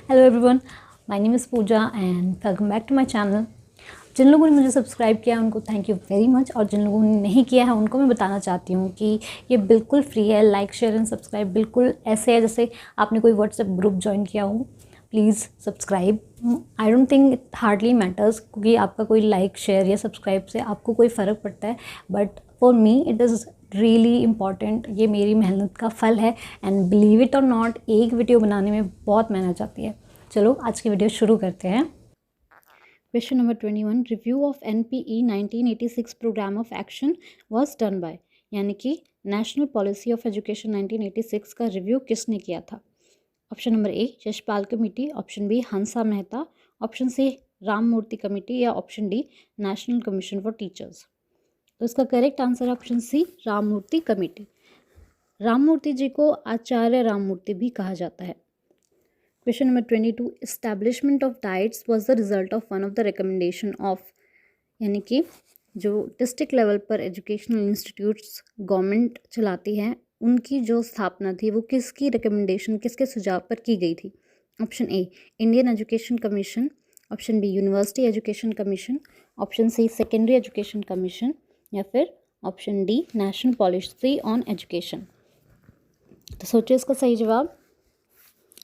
Hello everyone, my name is Pooja and welcome back to my channel. जिन लोगों ने मुझे सब्सक्राइब किया है उनको थैंक यू वेरी मच, और जिन लोगों ने नहीं किया है उनको मैं बताना चाहती हूँ कि ये बिल्कुल फ्री है। लाइक शेयर एंड सब्सक्राइब बिल्कुल ऐसे है जैसे आपने कोई व्हाट्सएप ग्रुप ज्वाइन किया हो। Please subscribe. I don't think it hardly matters, क्योंकि आपका कोई लाइक शेयर या सब्सक्राइब से आपको कोई फ़र्क पड़ता है, but for me it is really important. ये मेरी मेहनत का फल है एंड बिलीव इट और नॉट, एक वीडियो बनाने में बहुत मेहनत आती है। चलो आज की वीडियो शुरू करते हैं। Question number 21, review of NPE 1986 programme of action was done by, यानी कि नेशनल पॉलिसी ऑफ एजुकेशन 1986 का रिव्यू किसने किया था। Option number A Yashpal committee, option B Hansa Mehta, option C Ram Murthy committee, या option D national commission for teachers. तो इसका correct answer है option C Ram Murthy committee. Ram Murthy ji को आचार्य राम मूर्ति भी कहा जाता है। Question number 22, establishment of DIETs was the result of one of the recommendation of, यानी कि जो डिस्ट्रिक्ट लेवल पर एजुकेशनल इंस्टीट्यूट्स गवर्नमेंट चलाती है उनकी जो स्थापना थी वो किसकी रिकमेंडेशन, किसके सुझाव पर की गई थी। Option A Indian education commission, option B university education commission, option C secondary education commission, या फिर option D national policy on education. तो सोचिए इसका सही जवाब।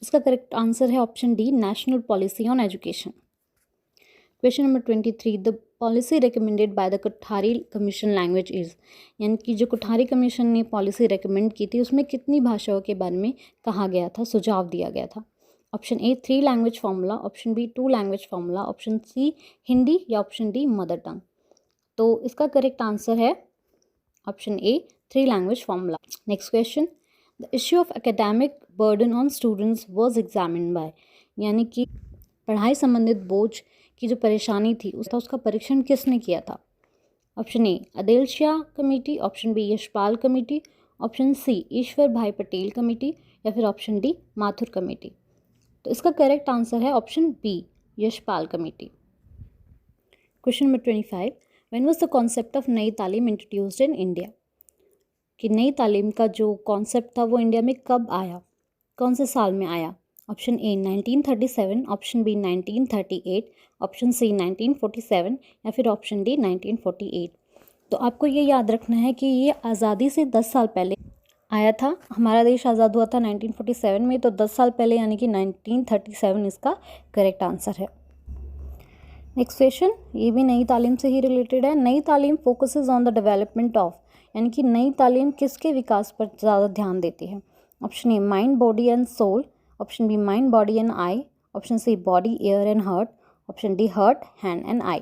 इसका करेक्ट आंसर है option D national policy on education. Question number 23, the policy recommended by the Kothari commission language is, यानी कि जो कोठारी कमीशन ने पॉलिसी रिकमेंड की थी उसमें कितनी भाषाओं के बारे में कहा गया था, सुझाव दिया गया था। Option A 3 language formula, option B 2 language formula, option C Hindi, या ऑप्शन डी मदर टंग। तो इसका करेक्ट आंसर है option A 3 language formula. Next question, the issue of academic burden on students was examined by, यानी कि पढ़ाई संबंधित बोझ की जो परेशानी थी उसका परीक्षण किसने किया था। Option A Adil Shah committee, option B Yashpal committee, option C Ishwar Bhai Patel committee, या फिर ऑप्शन डी माथुर कमेटी। तो इसका करेक्ट आंसर है option B Yashpal committee. Question number 25, when was the concept of Nai Talim introduced in India, कि नई तालीम का जो कॉन्सेप्ट था वो इंडिया में कब आया, कौन से साल में आया। Option A 1937, option B 1938, option C 1947, या फिर ऑप्शन डी 1948। तो आपको ये याद रखना है कि ये आज़ादी से 10 साल पहले आया था। हमारा देश आज़ाद हुआ था 1947 में, तो 10 साल पहले यानी कि 1937 इसका करेक्ट आंसर है। नेक्स्ट क्वेश्चन, ये भी नई तालीम से ही रिलेटेड है। नई तालीम focuses on the development of, यानी कि नई तालीम किसके विकास पर ज़्यादा ध्यान देती है। Option A mind body and soul, option B mind body and eye, option C body air and heart, option D heart hand and eye.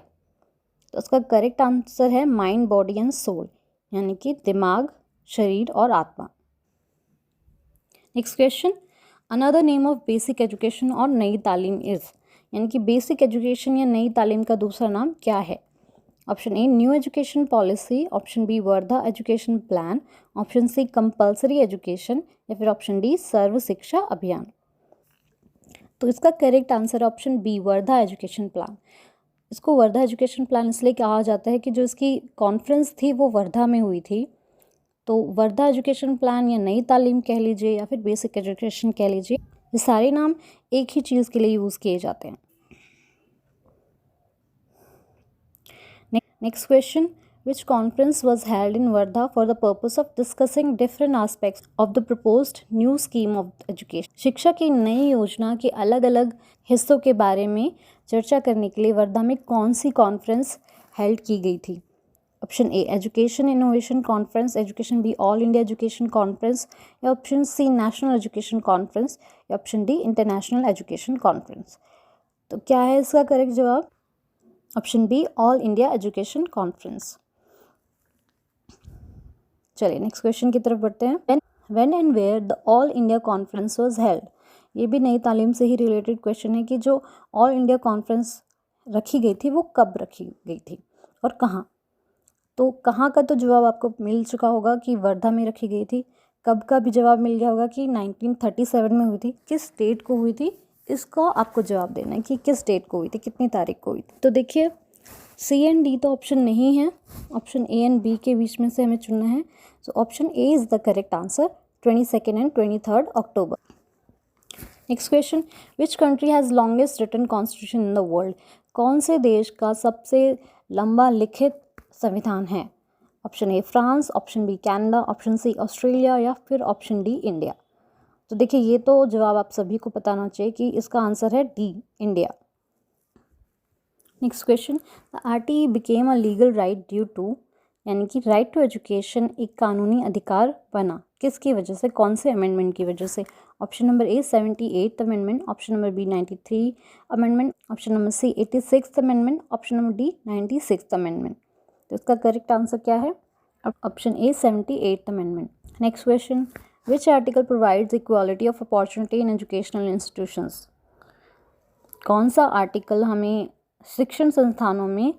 तो उसका करेक्ट आंसर है माइंड बॉडी एंड सोल, यानी कि दिमाग, शरीर और आत्मा। Next question, another name of basic education और नई तालीम इज, यानी कि बेसिक एजुकेशन या नई तालीम का दूसरा नाम क्या है। Option A new education policy, option B Wardha education plan, option C compulsory education, या फिर ऑप्शन डी सर्व शिक्षा अभियान। तो इसका correct answer option B Wardha education plan. इसको वर्धा एजुकेशन प्लान इसलिए कहा जाता है कि जो इसकी कॉन्फ्रेंस थी वो वर्धा में हुई थी। तो वर्धा एजुकेशन प्लान या नई तालीम कह लीजिए या फिर बेसिक एजुकेशन कह लीजिए, ये सारे नाम एक ही चीज़ के लिए यूज़ किए जाते हैं। Next question, which conference was held in Wardha for the purpose of discussing different aspects of the proposed new scheme of education। शिक्षा की नई योजना के अलग अलग हिस्सों के बारे में चर्चा करने के लिए वर्धा में कौन सी कॉन्फ्रेंस हेल्ड की गई थी। Option A education innovation conference, education B all India education conference, या option C national education conference, या option D international education conference. तो क्या है इसका करेक्ट जवाब। Option B all India education conference. चलिए नेक्स्ट क्वेश्चन की तरफ बढ़ते हैं। When and where the all India conference was held, ये भी नई तालीम से ही रिलेटेड क्वेश्चन है कि जो ऑल इंडिया कॉन्फ्रेंस रखी गई थी वो कब रखी गई थी और कहाँ। तो कहाँ का तो जवाब आपको मिल चुका होगा कि वर्धा में रखी गई थी। कब का भी जवाब मिल गया होगा कि 1937 में हुई थी। किस डेट को हुई थी इसका आपको जवाब देना है कि किस डेट को हुई थी, कितनी तारीख को हुई थी। तो देखिए सी एंड डी तो ऑप्शन नहीं है, ऑप्शन ए एंड बी के बीच में से हमें चुनना है। So option A is the correct answer, 22 and 23 अक्टूबर। Next question, which country has longest written constitution in the world? कौन से देश का सबसे लंबा लिखित संविधान है? Option A France, option B Canada, option C Australia या फिर ऑप्शन डी इंडिया। तो देखिए ये तो जवाब आप सभी को पता होना चाहिए कि इसका आंसर है D, India. Next question, the RTE became a legal right due to, यानी कि राइट टू एजुकेशन एक कानूनी अधिकार बना किसकी वजह से, कौन से अमेंडमेंट की वजह से? Option number A 78th amendment, option number B 93 amendment, option number C 86th amendment, option number D 96th amendment. तो इसका करेक्ट आंसर क्या है? Option A 78th amendment. Next question, which article provides equality of opportunity in educational institutions? कौन सा article हमें शिक्षण संस्थानों में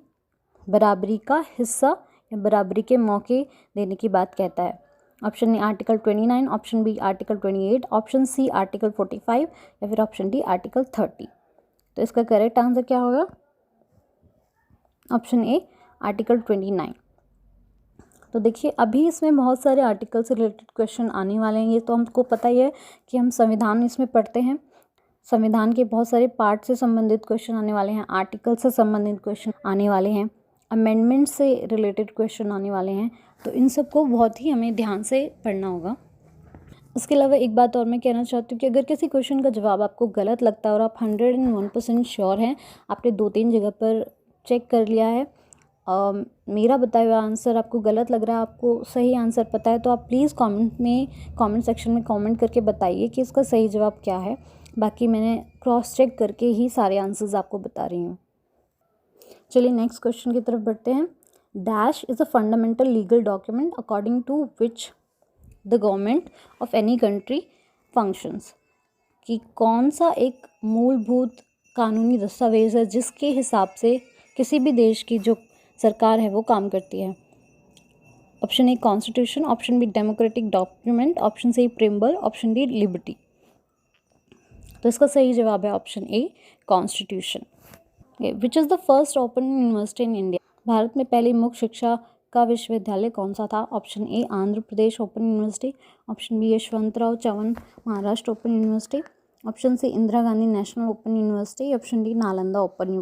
बराबरी का हिस्सा या बराबरी के मौके देने की बात कहता है? Option A article 29, option B article 28, option C article 45 या फिर ऑप्शन डी आर्टिकल 30। तो इसका करेक्ट आंसर क्या होगा? Option A article 29। तो देखिए अभी इसमें बहुत सारे आर्टिकल से रिलेटेड क्वेश्चन आने वाले हैं। ये तो हमको पता ही है कि हम संविधान इसमें पढ़ते हैं, संविधान के बहुत सारे पार्ट से संबंधित क्वेश्चन आने वाले हैं, आर्टिकल से संबंधित क्वेश्चन आने वाले हैं, अमेंडमेंट से रिलेटेड क्वेश्चन आने वाले हैं। तो इन सबको बहुत ही हमें ध्यान से पढ़ना होगा। इसके अलावा एक बात और मैं कहना चाहती हूँ कि अगर किसी क्वेश्चन का जवाब आपको गलत लगता है और आप 101% श्योर हैं, आपने 2-3 जगह पर चेक कर लिया है, मेरा बताया हुआ आंसर आपको गलत लग रहा है, आपको सही आंसर पता है, तो आप प्लीज़ कमेंट सेक्शन में कमेंट करके बताइए कि इसका सही जवाब क्या है। बाकी मैंने क्रॉस चेक करके ही सारे आंसर्स आपको बता रही हूँ। चलिए नेक्स्ट क्वेश्चन की तरफ बढ़ते हैं। Dash is a fundamental legal document according to which the government of any country functions, कि कौन सा एक मूलभूत कानूनी दस्तावेज है जिसके हिसाब से किसी भी देश की जो सरकार है वो काम करती है? Option A constitution, option B democratic document, option C preamble, option D liberty. तो इसका सही जवाब है option A constitution. Which is the first open university in India? Bharat में पहली मुक्त शिक्षा का विश्वविद्यालय कौन सा था? Option A Andhra Pradesh open university, option B Yashwantrao Chavan Maharashtra open university, option C Indira Gandhi national open university, option D Nalanda open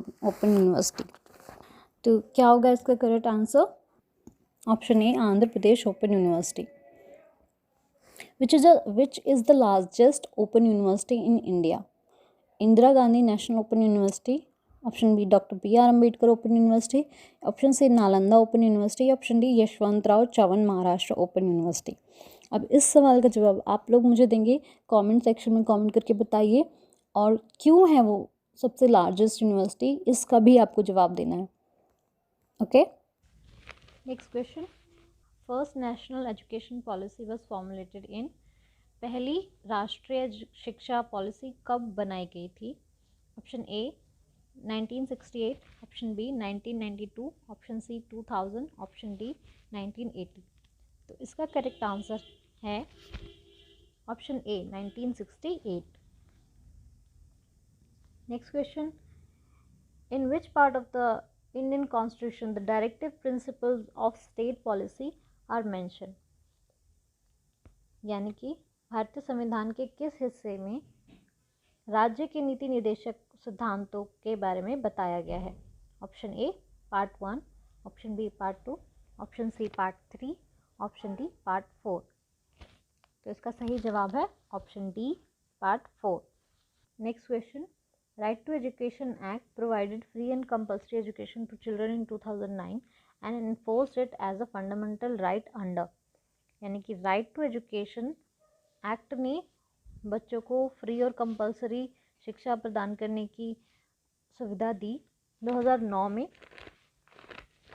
university. तो क्या होगा इसका correct answer? Option A Andhra Pradesh open university. Which is the largest open university in India? Indira Gandhi national open university, option B doctor BR Ambedkar open university, option C Nalanda open university, option D Yashwantrao Chavan Maharashtra open university. अब इस सवाल का जवाब आप लोग मुझे देंगे comment section में, कमेंट करके बताइए, और क्यों है वो सबसे लार्जेस्ट यूनिवर्सिटी, इसका भी आपको जवाब देना है। Okay, next question, first national education policy was formulated in, पहली राष्ट्रीय शिक्षा पॉलिसी कब बनाई गई थी? Option A 1968, option B 1992, option C 2000, option D 1980। तो इसका करेक्ट आंसर है option A 1968। Next question, in which part of the Indian constitution the directive principles of state policy are mention, यानी कि भारतीय संविधान के किस हिस्से में राज्य के नीति निर्देशक सिद्धांतों के बारे में बताया गया है? Option A part 1, option B part 2, option C part 3, option D part 4। तो इसका सही जवाब है option D part 4। Next question, right to education act provided free and compulsory education to children in 2009 and enforced it as a fundamental right under, यानी कि right to education act ने बच्चों को फ्री और कंपलसरी शिक्षा प्रदान करने की सुविधा दी 2009 में,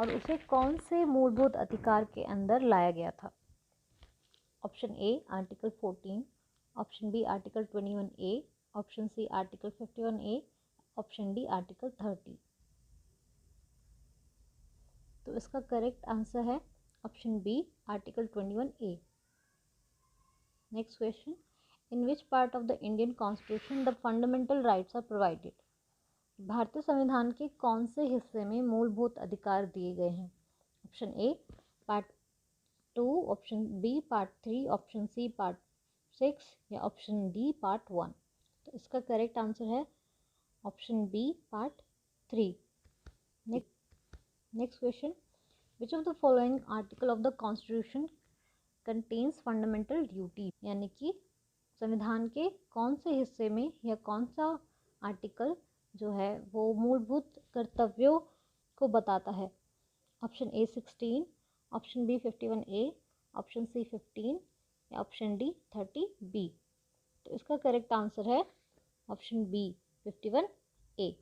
और उसे कौन से मूलभूत अधिकार के अंदर लाया गया था? Option A article 14, option B article 21A, option C article 51A, option D article 30। तो इसका करेक्ट आंसर है option B article 21A। Next question, in which part of the Indian constitution the fundamental rights are provided? भारतीय संविधान के कौन से हिस्से में मूलभूत अधिकार दिए गए हैं? Option A part 2, option B part 3, option C part 6 या ऑप्शन डी पार्ट 1। तो इसका करेक्ट आंसर है option B part 3। Next question, which of the following article of the constitution contains fundamental duty, यानी कि संविधान के कौन से हिस्से में या कौन सा आर्टिकल जो है वो मूलभूत कर्तव्यों को बताता है। Option A 16, option B 51A, option C 15 या ऑप्शन डी 30B। तो इसका करेक्ट आंसर है option B 51A।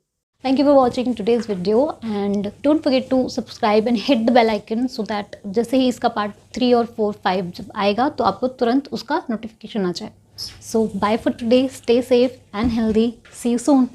Thank you for watching today's video and don't forget to subscribe and hit the bell icon so that जैसे ही इसका part 3 और 4, 5 जब आएगा तो आपको तुरंत उसका नोटिफिकेशन आ जाए। So bye for today, stay safe and healthy, see you soon।